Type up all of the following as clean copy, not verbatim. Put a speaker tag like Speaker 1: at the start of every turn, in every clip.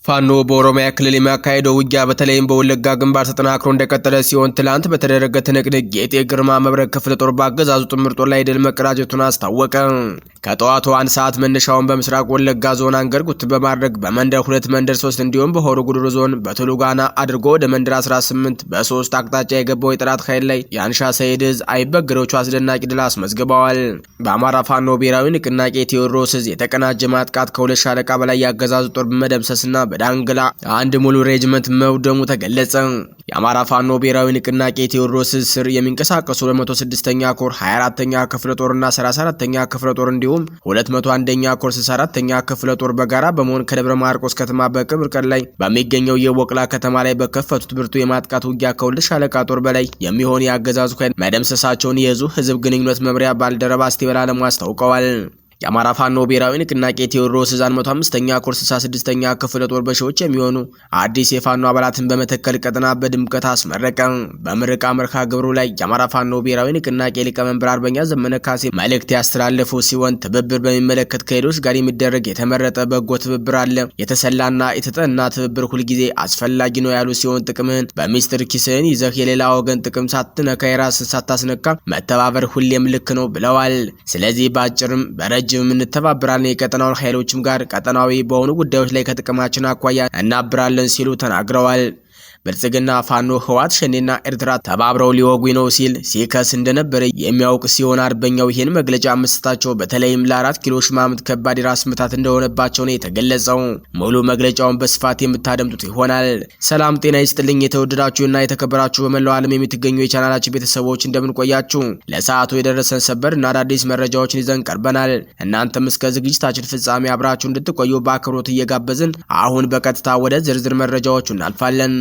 Speaker 1: ፋኖ በኦሮሚያ ክልል የሚያካሄደው ውጊያ በተለይም በወለጋ ግንባር ተጠናክሮ እንደቀጠለ ሲሆን ትላንት በተደረገ ትንቅንቅ ጌጤ ግርማ መብረቅ ክፍለ ጦር በአገዛዙ ጥምር ጦር ላይ ድል መቀዳጀቱን አስታወቀ። ከጠዋቱ 1 ሰዓት መነሻውን በምስራቅ ወለጋ ዞን አንገርጉት በማድረግ በመንደር 2 መንደር 3 እንዲሁም በሆሮ ጉዱሩ ዞን በቱሉጋና አድርጎ ወደ መንደር 18 በ3 አቅጣጫ የገባው የጠላት ኃይል ላይ የአንሻ ሰይድ ዕዝ አይበገሬዎቹ አስደናቂ ድል አስመዝግበዋል። በአማራ ፋኖ ብሔራዊ ንቅናቄ ቴዎድሮስ ዕዝ የተቀናጀ ማጥቃት ከ2 ሻለቃ በላይ ያገዛዙ ጦር በመደምሰስና በዳንግላ አንድ ሙሉ ሬጅመንት መውደሙ ተገለጸ። የአማራ ፋኖ ብሔራዊ ንቅናቄ ቴዎድሮስ ዕዝ ስር የሚንቀሳቀሱ 206ኛ ኮር 24ኛ ክፍለ ጦርና 34ኛ ክፍለ ጦር እንዲሁም 201ኛ ኮር 64ኛ ክፍለ ጦር በጋራ በመሆን ከደብረ ማርቆስ ከተማ በቅርብ ርቀት ላይ በሚገኘው የወቅላ ከተማ ላይ በከፈቱት ብርቱ የማጥቃት ውጊያ ከ2 ሻለቃ ጦር በላይ የሚሆን የአገዛዙ ኃይል መደምሰሳቸውን የዕዙ ህዝብ ግንኙነት መምሪያ ባልደረባ አስቴበላ አለሙ አስታውቀዋል። የአማራ ፋኖ ብሔራዊ ንቅናቄ ቴዎድሮስ ዕዝ 105ኛ ኮር 66ኛ ክፍለ ጦር በሺዎች የሚሆኑ አዲስ የፋኖ አባላትን በመተከል ቀጠና በድምቀት አስመረቀ። በምረቃ መርሃ ግብሩ ላይ የአማራ ፋኖ ብሔራዊ ንቅናቄ ሊቀመንበር አርበኛ ዘመነ ካሴ መልእክት ያስተላለፉ ሲሆን ትብብር በሚመለከት ከሌሎች ጋር የሚደረግ የተመረጠ በጎ ትብብር አለ። የተሰላና የተጠና ትብብር ሁልጊዜ አስፈላጊ ነው ያሉ ሲሆን ጥቅምህን በሚስጥር ኪስህን ይዘህ የሌላ ወገን ጥቅም ሳትነካ የራስን ሳታስነካ መተባበር ሁሌም ልክ ነው ብለዋል። ስለዚህ በአጭርም በረጅም እንተባበራለን የቀጠናውን ኃይሎችም ጋር ቀጠናዊ በሆኑ ጉዳዮች ላይ ከጥቅማችን አኳያ እናብራለን ሲሉ ተናግረዋል። ብልጽግና ፋኖ ህዋት ሸኔና ኤርትራ ተባብረው ሊወጉኝ ነው ሲል ሲከስ እንደነበረ የሚያውቅ ሲሆን አርበኛው ይህን መግለጫ መስጠታቸው በተለይም ለ4 ኪሎ ሽማምት ከባድ ራስ ምታት እንደሆነባቸው ነው የተገለጸው። ሙሉ መግለጫውን በስፋት የምታደምጡት ይሆናል። ሰላም ጤና ይስጥልኝ የተወደዳችሁና የተከበራችሁ በመላው ዓለም የምትገኙ የቻናላችን ቤተሰቦች እንደምን ቆያችሁ? ለሰዓቱ የደረሰን ሰበር እና አዳዲስ መረጃዎችን ይዘን ቀርበናል። እናንተም እስከ ዝግጅታችን ፍጻሜ አብራችሁ እንድትቆዩ በአክብሮት እየጋበዝን አሁን በቀጥታ ወደ ዝርዝር መረጃዎቹ እናልፋለን።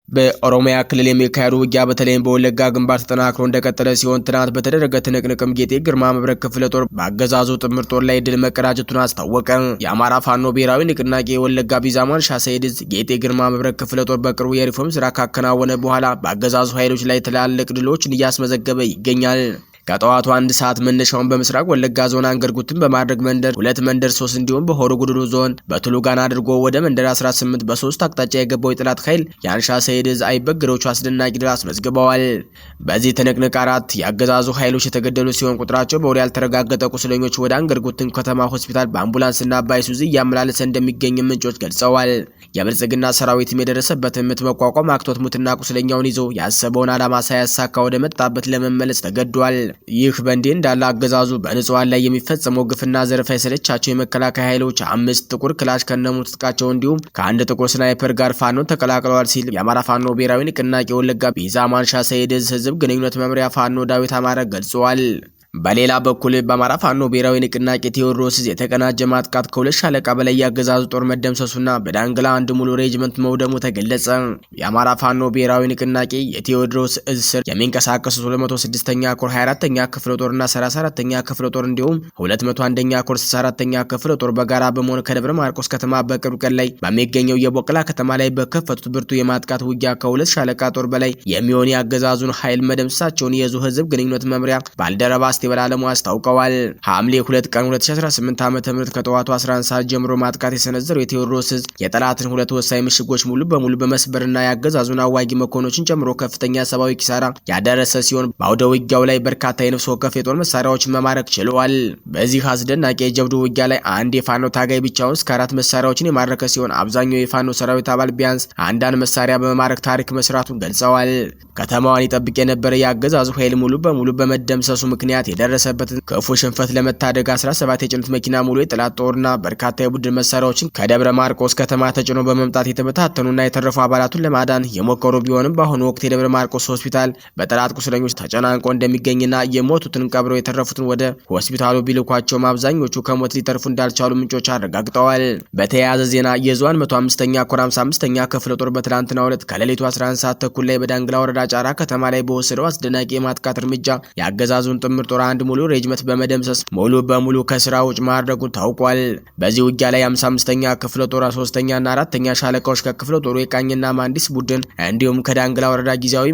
Speaker 1: በኦሮሚያ ክልል የሚካሄዱ ውጊያ በተለይም በወለጋ ግንባር ተጠናክሮ እንደቀጠለ ሲሆን ትናንት በተደረገ ትንቅንቅም ጌጤ ግርማ መብረቅ ክፍለ ጦር በአገዛዙ ጥምር ጦር ላይ ድል መቀዳጀቱን አስታወቀ። የአማራ ፋኖ ብሔራዊ ንቅናቄ የወለጋ ቢዛማን ሻ ሰይድ ዕዝ ጌጤ ግርማ መብረቅ ክፍለ ጦር በቅርቡ የሪፎርም ስራ ካከናወነ በኋላ በአገዛዙ ኃይሎች ላይ ትላልቅ ድሎችን እያስመዘገበ ይገኛል። ከጠዋቱ 1 ሰዓት መነሻውን በምስራቅ ወለጋ ዞን አንገርጉትን በማድረግ መንደር 2 መንደር 3 እንዲሁም በሆሮ ጉዱሩ ዞን በቱሉጋና አድርጎ ወደ መንደር 18 በ3 አቅጣጫ የገባው የጠላት ኃይል የአንሻ ሰይድ ዕዝ አይበገሬዎቹ አስደናቂ ድል አስመዝግበዋል። በዚህ ትንቅንቅ 4 የአገዛዙ ኃይሎች የተገደሉ ሲሆን ቁጥራቸው በውል ያልተረጋገጠ ቁስለኞች ወደ አንገርጉትን ከተማ ሆስፒታል በአምቡላንስና በአይሱዚ እያመላለሰ እንደሚገኝ ምንጮች ገልጸዋል። የብልጽግና ሰራዊትም የደረሰበትን ምት መቋቋም አቅቶት ሙትና ቁስለኛውን ይዞ ያሰበውን ዓላማ ሳያሳካ ወደ መጣበት ለመመለስ ተገዷል። ይህ በእንዲህ እንዳለ አገዛዙ በንጹሃን ላይ የሚፈጸመው ግፍና ዘረፋ የሰለቻቸው የመከላከያ ኃይሎች 5 ጥቁር ክላሽ ከነሙሉ ትጥቃቸው እንዲሁም ከአንድ ጥቁር ስናይፐር ጋር ፋኖን ተቀላቅለዋል ሲል የአማራ ፋኖ ብሔራዊ ንቅናቄ ወለጋ ቢዛማን ሻ ሰይድ ዕዝ ህዝብ ግንኙነት መምሪያ ፋኖ ዳዊት አማረ ገልጿል። በሌላ በኩል በአማራ ፋኖ ብሔራዊ ንቅናቄ ቴዎድሮስ ዕዝ የተቀናጀ ማጥቃት ከ2 ሻለቃ በላይ ያገዛዙ ጦር መደምሰሱና በዳንግላ አንድ ሙሉ ሬጅመንት መውደሙ ተገለጸ። የአማራ ፋኖ ብሔራዊ ንቅናቄ የቴዎድሮስ ዕዝ ስር የሚንቀሳቀሱ 206ኛ ኮር 24ኛ ክፍለ ጦርና 34ኛ ክፍለ ጦር እንዲሁም 201ኛ ኮር 64ኛ ክፍለ ጦር በጋራ በመሆን ከደብረ ማርቆስ ከተማ በቅርብ ቀን ላይ በሚገኘው የወቅላ ከተማ ላይ በከፈቱት ብርቱ የማጥቃት ውጊያ ከ2 ሻለቃ ጦር በላይ የሚሆን ያገዛዙን ኃይል መደምሰሳቸውን የዕዙ ህዝብ ግንኙነት መምሪያ ባልደረባ አስቴበላ አለሙ አስታውቀዋል። ሐምሌ 2 ቀን 2018 ዓ.ም ከጠዋቱ 11 ሰዓት ጀምሮ ማጥቃት የሰነዘረው የቴዎድሮስ ዕዝ የጠላትን 2 ወሳኝ ምሽጎች ሙሉ በሙሉ በመስበርና ያገዛዙን አዋጊ መኮንኖችን ጨምሮ ከፍተኛ ሰብአዊ ኪሳራ ያደረሰ ሲሆን በአውደ ውጊያው ላይ በርካታ የነፍስ ወከፍ የጦር መሳሪያዎችን መማረክ ችሏል። በዚህ አስደናቂ የጀብዱ ውጊያ ላይ አንድ የፋኖ ታጋይ ብቻውን እስከ 4 መሳሪያዎችን የማረከ ሲሆን አብዛኛው የፋኖ ሰራዊት አባል ቢያንስ አንዳንድ መሳሪያ በመማረክ ታሪክ መስራቱን ገልጸዋል። ከተማዋን ይጠብቅ የነበረ የአገዛዙ ኃይል ሙሉ በሙሉ በመደምሰሱ ምክንያት የደረሰበትን ክፉ ሽንፈት ለመታደግ 17 የጭነት መኪና ሙሉ የጠላት ጦርና በርካታ የቡድን መሳሪያዎችን ከደብረ ማርቆስ ከተማ ተጭኖ በመምጣት የተበታተኑና የተረፉ አባላቱን ለማዳን የሞከሩ ቢሆንም በአሁኑ ወቅት የደብረ ማርቆስ ሆስፒታል በጠላት ቁስለኞች ተጨናንቆ እንደሚገኝና የሞቱትን ቀብረው የተረፉትን ወደ ሆስፒታሉ ቢልኳቸውም አብዛኞቹ ከሞት ሊተርፉ እንዳልቻሉ ምንጮች አረጋግጠዋል። በተያያዘ ዜና የዞን 105ኛ ኮር 55ኛ ክፍለ ጦር በትላንትናው ዕለት ከሌሊቱ 11 ሰዓት ተኩል ላይ በዳንግላ ወረዳ ጫራ ከተማ ላይ በወሰደው አስደናቂ የማጥቃት እርምጃ የአገዛዙን ጥምር ጦር ጦር አንድ ሙሉ ሬጅመንት በመደምሰስ ሙሉ በሙሉ ከስራ ውጭ ማድረጉ ታውቋል። በዚህ ውጊያ ላይ 55ኛ ክፍለ ጦር 3ኛ እና 4ኛ ሻለቃዎች ከክፍለ ጦሩ የቃኝና መሐንዲስ ቡድን እንዲሁም ከዳንግላ ወረዳ ጊዜያዊ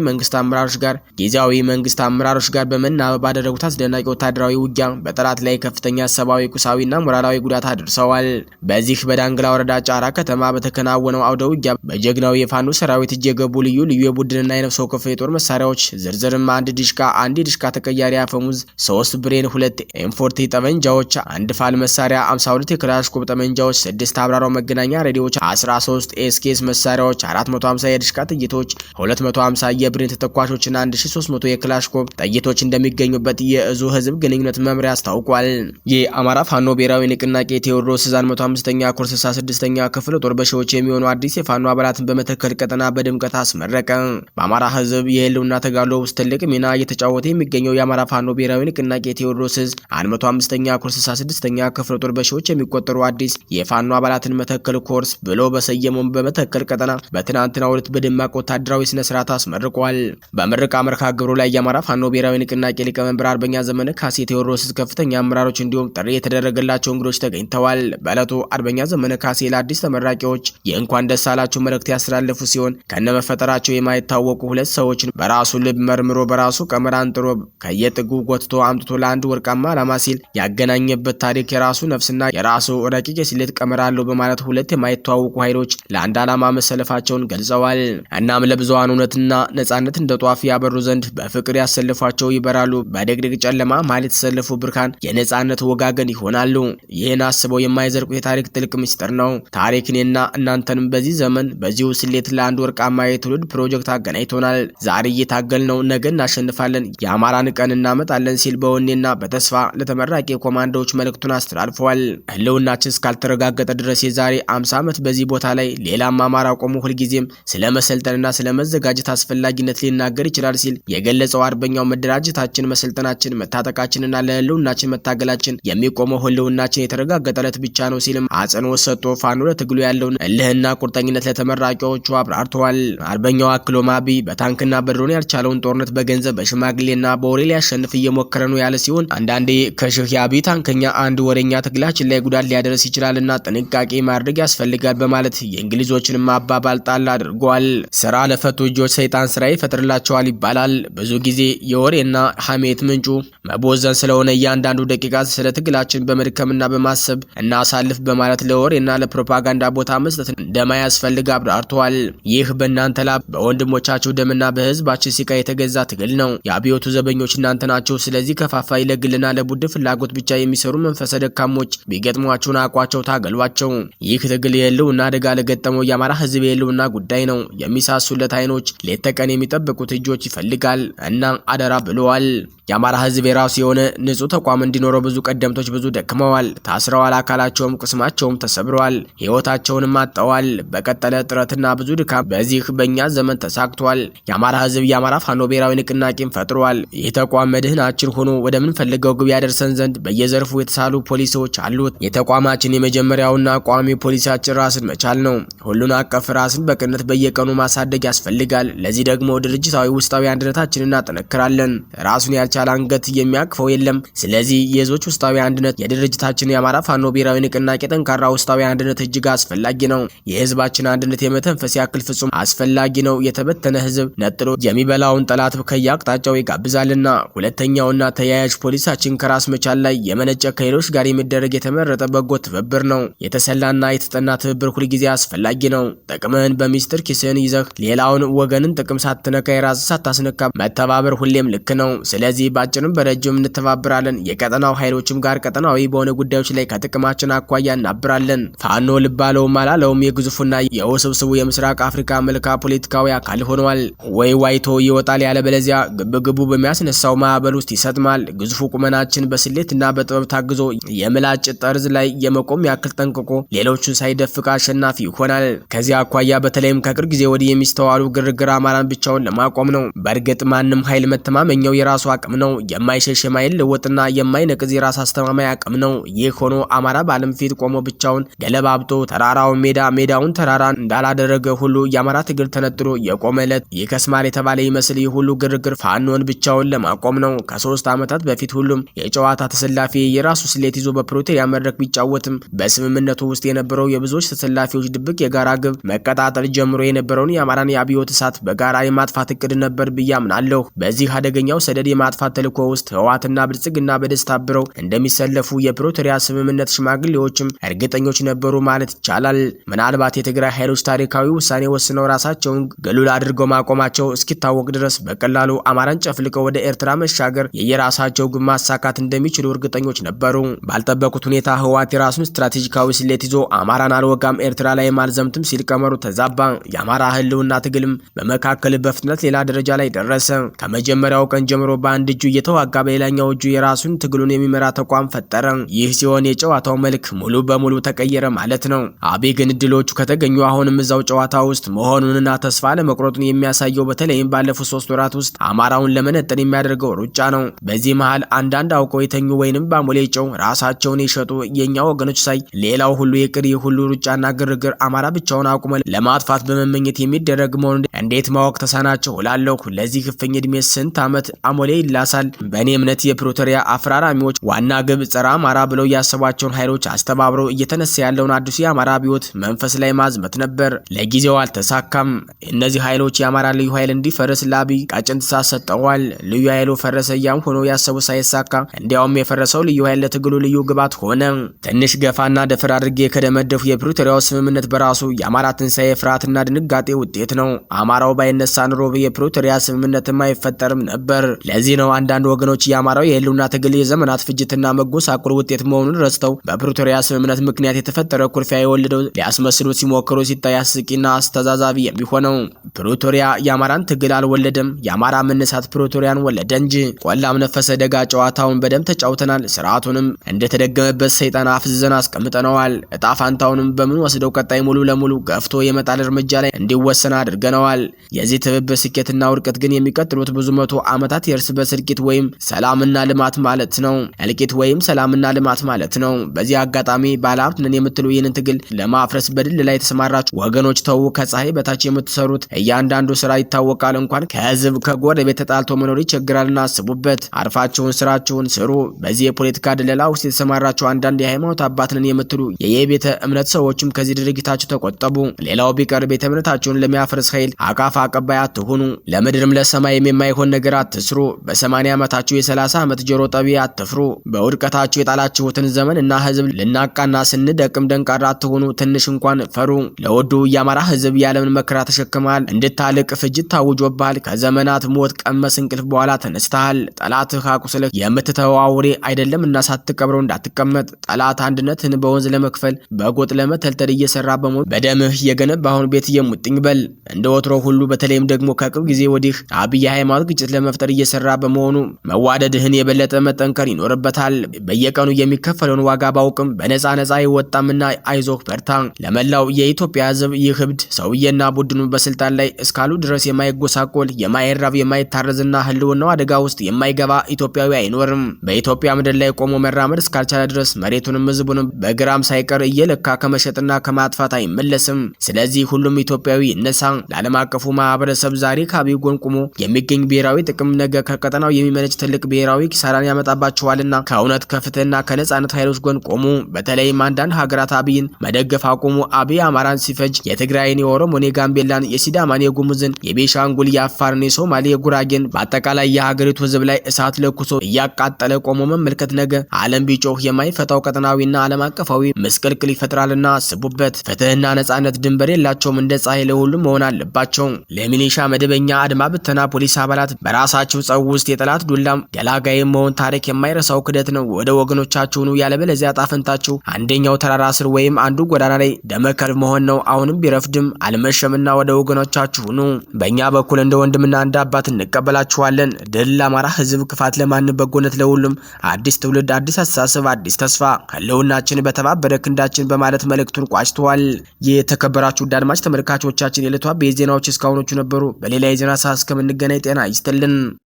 Speaker 1: መንግስት አመራሮች ጋር በመናበብ ባደረጉት አስደናቂ ወታደራዊ ውጊያ በጠላት ላይ ከፍተኛ ሰብአዊ፣ ቁሳዊና ሞራላዊ ጉዳት አድርሰዋል። በዚህ በዳንግላ ወረዳ ጫራ ከተማ በተከናወነው አውደ ውጊያ በጀግናው የፋኖ ሰራዊት እጅ የገቡ ልዩ የቡድንና የነፍስ ወከፍ የጦር መሳሪያዎች ዝርዝርም 1 ዲሽቃ፣ 1 ዲሽቃ ተቀያሪ አፈሙዝ፣ 3 ብሬን፣ 2 ኤም40 ጠመንጃዎች፣ 1 ፋል መሳሪያ፣ 52 የክላሽንኮቭ ጠመንጃዎች፣ 6 አብራራው መገናኛ ሬዲዮዎች፣ 13 ኤስኬስ መሳሪያዎች፣ 450 የዲሽቃ ጥይቶች፣ 250 የብሬን ተተኳሾችና 1300 የክላሽንኮቭ ጥይቶች እንደሚገኙበት የእዙ ህዝብ ግንኙነት መምሪያ አስታውቋል። የአማራ ፋኖ ብሔራዊ ንቅናቄ ቴዎድሮስ ዕዝ 105ኛ ኮር 66ኛ ክፍለ ጦር በሺዎች የሚሆኑ አዲስ የፋኖ አባላትን በመተከል ቀጠና በድምቀት አስመረቀ። በአማራ ህዝብ የህልውና ተጋድሎ ውስጥ ትልቅ ሚና እየተጫወተ የሚገኘው የአማራ ፋኖ ብሔራዊ ንቅናቄ ቴዎድሮስ ዕዝ 105ኛ ኮር 66ኛ ክፍለ ጦር በሺዎች የሚቆጠሩ አዲስ የፋኖ አባላትን መተከል ኮርስ ብሎ በሰየመው በመተከል ቀጠና በትናንትናው ዕለት በደማቅ ወታደራዊ ስነ ስርዓት አስመርቋል። በምረቃ መርሃ ግብሩ ላይ የአማራ ፋኖ ብሔራዊ ንቅናቄ ሊቀመንበር አርበኛ ዘመነ ካሴ፣ ቴዎድሮስ ዕዝ ከፍተኛ አመራሮች እንዲሁም ጥሪ የተደረገላቸው እንግዶች ተገኝተዋል። በዕለቱ አርበኛ ዘመነ ካሴ ለአዲስ ተመራቂዎች የእንኳን ደስ አላችሁ መልእክት ያስተላለፉ ሲሆን ከነመፈጠራቸው የማይታወቁ ሁለት ሰዎችን በራሱ ልብ መርምሮ በራሱ ቀመር አንጥሮ ከየጥጉ ጎትቶ አምጥቶ ለአንድ ወርቃማ ዓላማ ሲል ያገናኘበት ታሪክ የራሱ ነፍስና የራሱ ረቂቅ የስሌት ቀመር አለው በማለት ሁለት የማይተዋወቁ ኃይሎች ለአንድ ዓላማ መሰለፋቸውን ገልጸዋል። እናም ለብዙሃን እውነትና ነጻነት እንደ ጧፍ ያበሩ ዘንድ በፍቅር ያሰልፏቸው ይበራሉ። በድቅድቅ ጨለማ ማለት የተሰለፉ ብርሃን የነጻነት ወጋገን ይሆናሉ። ይህን አስበው የማይዘልቁ የታሪክ ጥልቅ ምስጢር ነው። ታሪክ እኔና እናንተንም በዚህ ዘመን በዚሁ ስሌት ለአንድ ወርቃማ የትውልድ ፕሮጀክት አገናኝቶናል። ዛሬ እየታገልነው ነገ እናሸንፋለን፣ የአማራን ቀን እናመጣለን ሲል በወኔና በተስፋ ለተመራቂ ኮማንዶዎች መልእክቱን አስተላልፈዋል። ህልውናችን እስካልተረጋገጠ ድረስ የዛሬ 50 ዓመት በዚህ ቦታ ላይ ሌላም አማራ ቆሞ ሁልጊዜም ስለ መሰልጠንና ስለ መዘጋጀት አስፈላጊነት ሊናገር ይችላል ሲል የገለጸው አርበኛው መደራጀታችን፣ መሰልጠናችን፣ መታጠቃችንና ለህልውናችን መታገላችን የሚቆመው ህልውናችን የተረጋገጠለት ብቻ ነው ሲልም አጽንኦት ሰጥቶ ፋኖ ለትግሉ ያለውን እልህና ቁርጠኝነት ለተመራቂዎቹ አብራርተዋል። አርበኛው አክሎ ማቢ በታንክና በድሮን ያልቻለውን ጦርነት በገንዘብ በሽማግሌና በወሬ ሊያሸንፍ እየሞከረ ነው ያለ ሲሆን አንዳንዴ ከሺህ የአብይ ታንከኛ አንድ ወሬኛ ትግላችን ላይ ጉዳት ሊያደርስ ይችላልና ጥንቃቄ ማድረግ ያስፈልጋል በማለት የእንግሊዞችን አባባል ጣል አድርጓል። ስራ ለፈቱ እጆች ሰይጣን ስራ ይፈጥርላቸዋል ይባላል። ብዙ ጊዜ የወሬና ሐሜት ምንጩ መቦዘን ስለሆነ እያንዳንዱ ደቂቃ ስለ ትግላችን በመድከምና በማሰብ እናሳልፍ በማለት ለወሬና ለፕሮፓጋንዳ ቦታ መስጠት እንደማያስፈልግ አብራርተዋል። ይህ በእናንተ ላብ በወንድሞቻችሁ ደምና በህዝባችን ሲቃ የተገዛ ትግል ነው። የአብዮቱ ዘበኞች እናንተ ናቸው። ስለዚህ ከፋፋይ ለግልና ለቡድን ፍላጎት ብቻ የሚሰሩ መንፈሰ ደካሞች ቢገጥሟችሁን አቋቸው፣ ታገሏቸው። ይህ ትግል የህልውና አደጋ ለገጠመው የአማራ ህዝብ የህልውና ጉዳይ ነው። የሚሳሱለት አይኖች ሌት ተቀን የሚጠብቁት እጆች ይፈልጋል እና አደራ ብለዋል። የአማራ ህዝብ የራሱ የሆነ ንጹህ ተቋም እንዲኖረው ብዙ ቀደምቶች ብዙ ደክመዋል፣ ታስረዋል፣ አካላቸውም ቅስማቸውም ተሰብረዋል፣ ህይወታቸውንም አጥተዋል። በቀጠለ ጥረትና ብዙ ድካም በዚህ በእኛ ዘመን ተሳክቷል። የአማራ ህዝብ የአማራ ፋኖ ብሔራዊ ንቅናቄን ፈጥሯል። ይህ ተቋም መድህናችን ሆኖ ወደምንፈልገው ግብ ያደርሰን ዘንድ በየዘርፉ የተሳሉ ፖሊሲዎች አሉት። የተቋማችን የመጀመሪያውና ቋሚ ፖሊሲያችን ራስን መቻል ነው። ሁሉን አቀፍ ራስን በቅንነት በየቀኑ ማሳደግ ያስፈልጋል። ለዚህ ደግሞ ድርጅታዊ ውስጣዊ አንድነታችንን እናጠነክራለን። ራሱን ያልቻለ አንገት የሚያቅፈው የለም። ስለዚህ የህዝቦች ውስጣዊ አንድነት የድርጅታችን የአማራ ፋኖ ብሔራዊ ንቅናቄ ጠንካራ ውስጣዊ አንድነት እጅግ አስፈላጊ ነው። የህዝባችን አንድነት የመተንፈስ ያክል ፍጹም አስፈላጊ ነው። የተበተነ ህዝብ ነጥሎ የሚበላውን ጠላት ከየአቅጣጫው ይጋብዛልና። ሁለተኛውና ተያያዥ ፖሊሳችን ከራስ መቻል ላይ የመነጨ ከሌሎች ጋር የሚደረግ የተመረጠ በጎ ትብብር ነው። የተሰላና የተጠና ትብብር ሁልጊዜ አስፈላጊ ነው። ጥቅምህን በሚስጥር ኪስህን ይዘህ ሌላውን ወገንን ጥቅም ሳትነካ የራስ ሳታስነካ መተባበር ሁሌም ልክ ነው። ስለዚህ ባጭንም በረጅም እንተባበራለን። የቀጠናው ኃይሎችም ጋር ቀጠናዊ በሆነ ጉዳዮች ላይ ከጥቅማችን አኳያ እናብራለን። ፋኖ ልባለውም አላለውም የግዙፉና የውስብስቡ የምስራቅ አፍሪካ መልካ ፖለቲካዊ አካል ሆኗል። ወይ ዋይቶ ይወጣል፣ ያለበለዚያ ግብግቡ በሚያስነሳው ማዕበል ውስጥ ይሰጥማል። ግዙፉ ቁመናችን በስሌትና በጥበብ ታግዞ የምላጭ ጠርዝ ላይ የመቆም ያክል ጠንቅቆ ሌሎቹን ሳይደፍቅ አሸናፊ ይሆናል። ከዚህ አኳያ በተለይም ከቅርብ ጊዜ ወዲህ የሚስተዋሉ ግርግር አማራን ብቻውን ለማቆም ነው። በእርግጥ ማንም ኃይል መተማመኛው የራሱ አቅም ነው። የማይሸሽ የማይለወጥና የማይነቅዝ የራስ አስተማማኝ አቅም ነው። ይህ ሆኖ አማራ በዓለም ፊት ቆሞ ብቻውን ገለባብጦ ተራራውን ሜዳውን ተራራ እንዳላደረገ ሁሉ የአማራ ትግል ተነጥሎ የቆመለት ይከስማል የተባለ ይመስል ይህ ሁሉ ግርግር ፋኖን ብቻውን ለማቆም ነው። ከ3 ከ3 ዓመታት በፊት ሁሉም የጨዋታ ተሰላፊ የራሱ ስሌት ይዞ በፕሪቶሪያ መድረክ ቢጫወትም በስምምነቱ ውስጥ የነበረው የብዙዎች ተሰላፊዎች ድብቅ የጋራ ግብ መቀጣጠል ጀምሮ የነበረውን የአማራን የአብዮት እሳት በጋራ የማጥፋት እቅድ ነበር ብዬ አምናለሁ። በዚህ አደገኛው ሰደድ የማጥፋት ተልዕኮ ውስጥ ህወሓትና ብልጽግና በደስታ አብረው እንደሚሰለፉ የፕሪቶሪያ ስምምነት ሽማግሌዎችም እርግጠኞች ነበሩ ማለት ይቻላል። ምናልባት የትግራይ ኃይሎች ታሪካዊ ውሳኔ ወስነው ራሳቸውን ገሉል አድርገው ማቆማቸው እስኪታወቅ ድረስ በቀላሉ አማራን ጨፍልቀው ወደ ኤርትራ መሻገር የየራሳቸው ግብ ማሳካት እንደሚችሉ እርግጠኞች ነበሩ። ባልጠበቁት ሁኔታ ህወሓት የራሱን ስትራቴጂካዊ ስሌት ይዞ አማራን አልወጋም ኤርትራ ላይ ማልዘምትም ሲል ቀመሩ ተዛባ። የአማራ ህልውና ትግልም በመካከል በፍጥነት ሌላ ደረጃ ላይ ደረሰ። ከመጀመሪያው ቀን ጀምሮ በአንድ እጁ እየተዋጋ በሌላኛው እጁ የራሱን ትግሉን የሚመራ ተቋም ፈጠረ። ይህ ሲሆን የጨዋታው መልክ ሙሉ በሙሉ ተቀየረ ማለት ነው። አብይ ግን እድሎቹ ከተገኙ አሁንም እዛው ጨዋታ ውስጥ መሆኑንና ተስፋ ለመቁረጡን የሚያሳየው በተለይም ባለፉት 3 ወራት ውስጥ አማራውን ለመነጠን የሚያደርገው ሩጫ ነው። በዚህ መሃል አንዳንድ አውቀው የተኙ ወይንም ባሞሌ ጨው ራሳቸውን የሸጡ የኛ ወገኖች ሳይ ሌላው ሁሉ ይቅር፣ ሁሉ ሩጫና ግርግር አማራ ብቻውን አቁመ ለማጥፋት በመመኘት የሚደረግ መሆኑን እንዴት ማወቅ ተሳናቸው እላለሁ። ለዚህ ክፍኝ እድሜ ስንት ዓመት አሞሌ ይላሳል? በእኔ እምነት የፕሪቶሪያ አፍራራሚዎች ዋና ግብ ጸረ አማራ ብለው ያሰቧቸውን ኃይሎች አስተባብረው እየተነሳ ያለውን አዲሱ የአማራ አብዮት መንፈስ ላይ ማዝመት ነበር። ለጊዜው አልተሳካም። እነዚህ ኃይሎች የአማራ ልዩ ኃይል እንዲፈርስ ለአብይ ቀጭን ትዕዛዝ ሰጠዋል። ልዩ ኃይሉ ፈረሰ። ያም ሆኖ ያሰቡ ሳይሳካ እንዲያውም የፈረሰው ልዩ ኃይል ለትግሉ ልዩ ግባት ሆነ። ትንሽ ገፋና ደፈር አድርጌ ከደመደፉ የፕሪቶሪያው ስምምነት በራሱ የአማራ ትንሳኤ ፍርሃትና ድንጋጤ ውጤት ነው። አማራው ባይነሳ ኑሮ የፕሪቶሪያ ስምምነትም አይፈጠርም ነበር። ለዚህ ነው አንዳንድ ወገኖች የአማራው የህልውና ትግል የዘመናት ፍጅትና መጎሳቆል ውጤት መሆኑን ረስተው በፕሪቶሪያ ስምምነት ምክንያት የተፈጠረ ኩርፊያ የወለደው ሊያስመስሉት ሲሞክሩ ሲታይ አስቂና አስተዛዛቢ የሚሆነው። ፕሪቶሪያ የአማራን ትግል አልወለደም። የአማራ መነሳት ፕሪቶሪያን ወለደ እንጂ። ቆላም ነፈሰ ደጋ ጨዋታውን በደም ተጫውተናል። ስርዓቱንም እንደተደገመበት ሰይጣን አፍዝዘን አስቀምጠነዋል። እጣ ፋንታውንም በምን ወስደው ቀጣይ ሙሉ ለሙሉ ገፍቶ የመጣል እርምጃ ላይ እንዲወሰን አድርገነዋል። የዚህ ትብብር ስኬትና ውድቀት ግን የሚቀጥሉት ብዙ መቶ ዓመታት የእርስ በርስ እልቂት ወይም ሰላምና ልማት ማለት ነው። እልቂት ወይም ሰላምና ልማት ማለት ነው። በዚህ አጋጣሚ ባለሀብት ነን የምትሉ ይህንን ትግል ለማፍረስ በድል ላይ የተሰማራችሁ ወገኖች ተው። ከፀሐይ በታች የምትሰሩት እያንዳንዱ ስራ ይታወቃል። እንኳን ከህዝብ ከጎረቤት ተጣልቶ መኖር ይቸግራልና አስቡበት። አርፋችሁን ስራችሁን ስሩ። በዚህ የፖለቲካ ድለላ ውስጥ የተሰማራችሁ አንዳንድ የሃይማኖት አባት ነን የምትሉ የቤተ እምነት ሰዎችም ከዚህ ድርጊታችሁ ተቆጠቡ። ሌላው ቢቀር ቤተ እምነታችሁን ለሚያፈርስ ኃይል አካፋ አቀባይ አትሁኑ። ለምድርም ለሰማይም የማይሆን ነገር አትስሩ። በ80 ዓመታችሁ የ30 ዓመት ጆሮ ጠቢ አትፍሩ። በውድቀታችሁ የጣላችሁትን ዘመን እና ህዝብ ልናቃና ስንደቅም ደንቃራ አትሁኑ። ትንሽ እንኳን ፈሩ። ለወዱ የአማራ ህዝብ ያለምን መከራ ተሸክመሃል። እንድታልቅ ፍጅት ታውጆብሃል። ከዘመናት ሞት ቀመስ እንቅልፍ በኋላ ተነስተሃል። ጠላትህ አቁስለህ የምትተዋውሬ አይደለም እና ሳትቀብረው እንዳትቀመጥ። ጠላት አንድነትን በወንዝ ለመክፈል በጎጥ ለመተልተል እየሰራ በመሆኑ በደምህ የገነባውን ቤት የሙጥኝ በል። እንደ ወትሮ ሁሉ በተለይም ደግሞ ከቅርብ ጊዜ ወዲህ አብይ ሃይማኖት ግጭት ለመፍጠር እየሰራ በመሆኑ መዋደድህን የበለጠ መጠንከር ይኖርበታል። በየቀኑ የሚከፈለውን ዋጋ ባውቅም በነፃ አይወጣምና አይዞህ በርታ። ለመላው የኢትዮጵያ ህዝብ ይህ እብድ ሰውዬና ቡድኑ በስልጣን ላይ እስካሉ ድረስ የማይጎሳቆል የማይራብ የማይታረዝና ህልውናው አደጋ ውስጥ የማይገባ ኢትዮጵያዊ አይኖርም። በኢትዮጵያ ምድር ላይ ቆሞ መራመድ እስካልቻለ ድረስ መሬቱንም ህዝቡንም በግራም ሳይቀር እየለካ ከመሸጥና ከማጥፋት አይመለስም። ስለዚህ ሁሉም ኢትዮጵያዊ ይነሳ። ለዓለም አቀፉ ማህበረሰብ ዛሬ ከአብይ ጎን ቆሞ የሚገኝ ብሔራዊ ጥቅም ነገ ከቀጠናው የሚመነጭ ትልቅ ብሔራዊ ኪሳራን ያመጣባቸዋልና ከእውነት ከፍትህና ከነጻነት ኃይሎች ጎን ቆሙ። በተለይም አንዳንድ ሀገራት አብይን መደገፍ አቁሙ። አብይ አማራን ሲፈጅ የትግራይን፣ የኦሮሞን፣ የጋምቤላን፣ የሲዳማን፣ የጉሙዝን፣ የቤሻንጉል፣ የአፋርን፣ የሶማሌ፣ የጉራጌን በአጠቃላይ የሀገሪቱ ህዝብ ላይ እሳት ለኩሶ እያቃጠለ ቆሞ መመልከት ነገ ዓለም ቢጮህ የማይፈታው ቀጠናዊና ዓለም አቀፋዊ ምስቅልቅል ይፈጥራልና አስቡበት። ፍትህና ነጻነት ድንበር የላቸውም። እንደ ፀሐይ ለሁሉም መሆን አለባቸው። ለሚሊሻ መደበኛ አድማ ብተና ፖሊስ አባላት በራሳቸው ጸው ውስጥ የጠላት ዱላም ገላጋይ መሆን ታሪክ የማይረሳው ክደት ነው። ወደ ወገኖቻችሁ ኑ። ያለበለዚያ ጣፈንታችሁ አንደኛው ተራራ ስር ወይም አንዱ ጎዳና ላይ ደመከር መሆን ነው። አሁንም ቢረፍድም አልመሸምና ወደ ወገኖቻችሁ ኑ። በእኛ በኩል እንደ ወንድምና እንደ አባት እንቀበላችኋለን። ድል ለአማራ ህዝብ፣ ክፋት ለማን፣ በጎነት ለሁሉም። አዲስ ትውልድ፣ አዲስ አስተሳሰብ፣ አዲስ ተስፋ። ህልውናችን በተባበረ ክንዳችን በማለት መልእክቱን ቋጭተዋል። የተከበራችሁ አድማጭ ተመልካቾቻችን የዕለቱ አበይት ዜናዎች እስካሁኖቹ ነበሩ። በሌላ የዜና ሰዓት እስከምንገናኝ ጤና ይስጥልን።